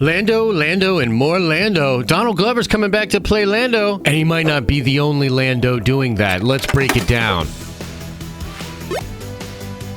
Lando, and more Lando. Donald Glover's coming back to play Lando, and he might not be the only Lando doing that. Let's break it down.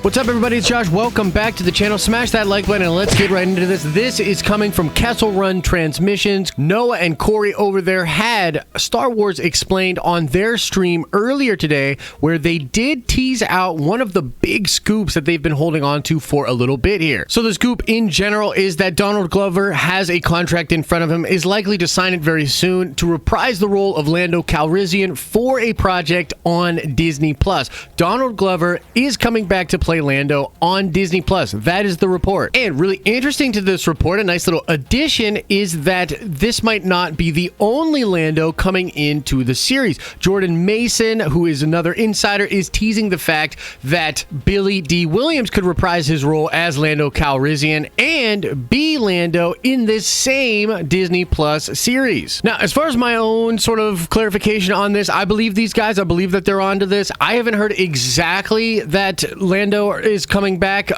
What's up, everybody? It's Josh. Welcome back to the channel. Smash that like button and let's get right into this. This is coming from Kessel Run Transmissions. Noah and Corey over there had Star Wars Explained on their stream earlier today, where they did tease out one of the big scoops that they've been holding on to for a little bit here. So the scoop in general is that Donald Glover has a contract in front of him, is likely to sign it very soon to reprise the role of Lando Calrissian for a project on Disney+. Donald Glover is coming back to play Lando on Disney+. That is the report. And really interesting to this report, a nice little addition, is that this might not be the only Lando coming into the series. Jordan Mason, who is another insider, is teasing the fact that Billy Dee Williams could reprise his role as Lando Calrissian and be Lando in this same Disney+ series. Now, as far as my own sort of clarification on this, I believe these guys. I believe that they're onto this. I haven't heard exactly that Lando is coming back,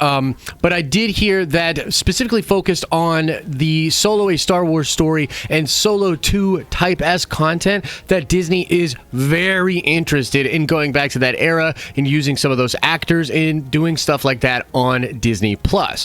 but I did hear that specifically focused on the Solo: A Star Wars Story and Solo 2 Type-S content, that Disney is very interested in going back to that era and using some of those actors and doing stuff like that on Disney+.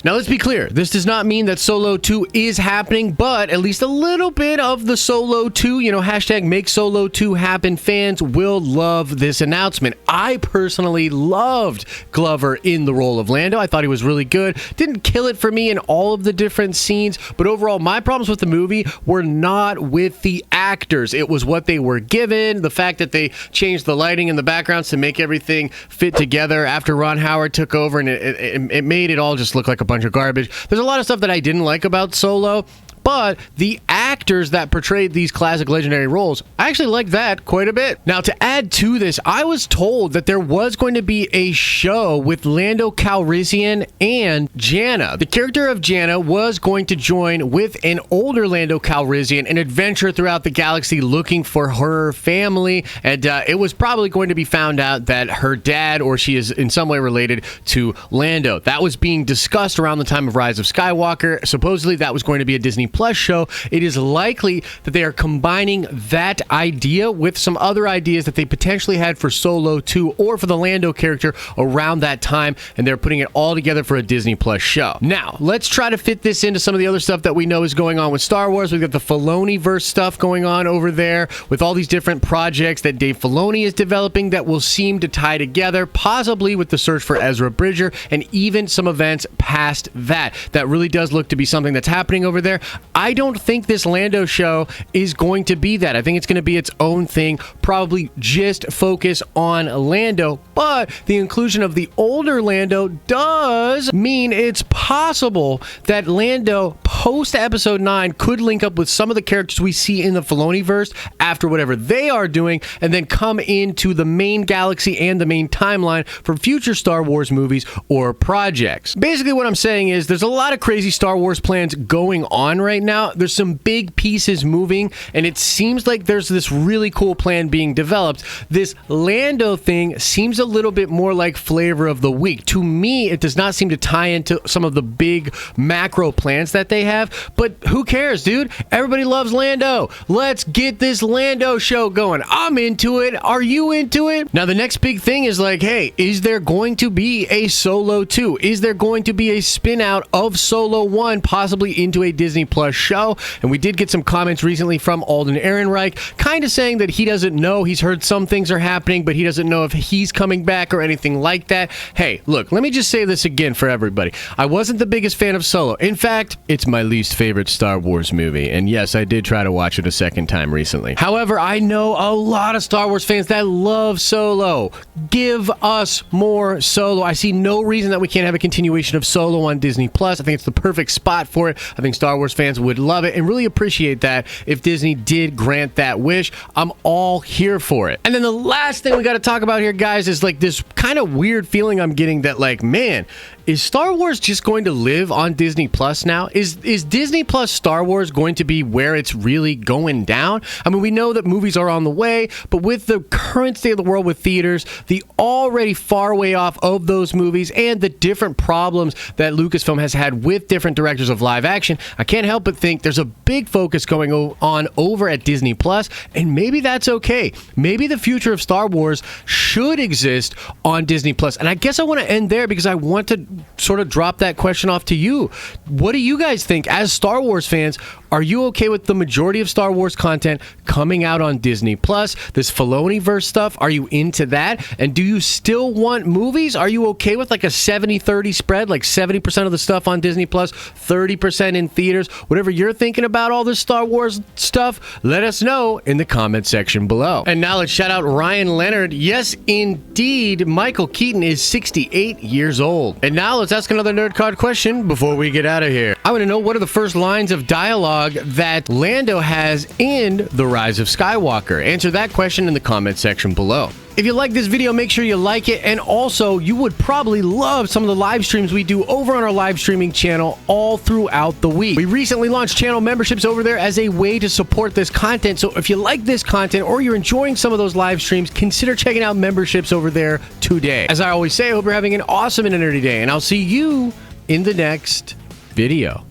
Now, let's be clear. This does not mean that Solo 2 is happening, but at least a little bit of the Solo 2, hashtag make Solo 2 happen, fans will love this announcement. I personally loved Glover in the role of Lando. I thought he was really good. Didn't kill it for me in all of the different scenes, but overall, my problems with the movie were not with the actors. It was what they were given, the fact that they changed the lighting and the backgrounds to make everything fit together after Ron Howard took over, and it made it all just look like a bunch of garbage. There's a lot of stuff that I didn't like about Solo, but the actors that portrayed these classic legendary roles, I actually like that quite a bit. Now, to add to this, I was told that there was going to be a show with Lando Calrissian and Jannah. The character of Jannah was going to join with an older Lando Calrissian, an adventure throughout the galaxy looking for her family, and it was probably going to be found out that her dad, or she is in some way related to Lando. That was being discussed around the time of Rise of Skywalker. Supposedly, that was going to be a Disney Plus show. It is likely that they are combining that idea with some other ideas that they potentially had for Solo 2 or for the Lando character around that time, and they're putting it all together for a Disney Plus show. Now, let's try to fit this into some of the other stuff that we know is going on with Star Wars. We've got the Filoni-verse stuff going on over there with all these different projects that Dave Filoni is developing that will seem to tie together, possibly with the search for Ezra Bridger and even some events past that. That really does look to be something that's happening over there. I don't think this Lando show is going to be that. I think it's going to be its own thing, probably just focus on Lando, but the inclusion of the older Lando does mean it's possible that Lando post episode 9 could link up with some of the characters we see in the Filoniverse after whatever they are doing, and then come into the main galaxy and the main timeline for future Star Wars movies or projects. Basically, what I'm saying is there's a lot of crazy Star Wars plans going on right now. There's some big pieces moving, and it seems like there's this really cool plan being developed. This Lando thing seems a little bit more like flavor of the week. To me, it does not seem to tie into some of the big macro plans that they have, but who cares, dude? Everybody loves Lando. Let's get this Lando show going. I'm into it. Are you into it? Now, the next big thing is like, hey, is there going to be a Solo 2? Is there going to be a spin out of Solo 1, possibly into a Disney Plus show? And we did get some comments recently from Alden Ehrenreich, kind of saying that he doesn't know. He's heard some things are happening, but he doesn't know if he's coming back or anything like that. Hey, look, let me just say this again for everybody. I wasn't the biggest fan of Solo. In fact, it's my least favorite Star Wars movie. And yes, I did try to watch it a second time recently. However, I know a lot of Star Wars fans that love Solo. Give us more Solo. I see no reason that we can't have a continuation of Solo on Disney Plus. I think it's the perfect spot for it. I think Star Wars fans would love it and really appreciate that if Disney did grant that wish. I'm all here for it. And then the last thing we got to talk about here, guys, is like this kind of weird feeling I'm getting that, like, man, Is Star Wars just going to live on Disney Plus now? Is Disney Plus Star Wars going to be where it's really going down? I mean, we know that movies are on the way, but with the current state of the world with theaters, the already far way off of those movies, and the different problems that Lucasfilm has had with different directors of live action, I can't help but think there's a big focus going on over at Disney Plus, and maybe that's okay. Maybe the future of Star Wars should exist on Disney Plus. And I guess I want to end there because I want to sort of drop that question off to you. What do you guys think as Star Wars fans? Are you okay with the majority of Star Wars content coming out on Disney Plus? This Filoni-verse stuff, are you into that? And do you still want movies? Are you okay with like a 70-30 spread, like 70% of the stuff on Disney Plus, 30% in theaters? Whatever you're thinking about all this Star Wars stuff, let us know in the comment section below. And now let's shout out Ryan Leonard. Yes, indeed, Michael Keaton is 68 years old. And now let's ask another nerd card question before we get out of here. I want to know, what are the first lines of dialogue that Lando has in The Rise of Skywalker? Answer that question in the comment section below. If you like this video, make sure you like it, and also you would probably love some of the live streams we do over on our live streaming channel all throughout the week. We recently launched channel memberships over there as a way to support this content, so if you like this content or you're enjoying some of those live streams, consider checking out memberships over there today. As I always say, I hope you're having an awesome and nerdy day, and I'll see you in the next video.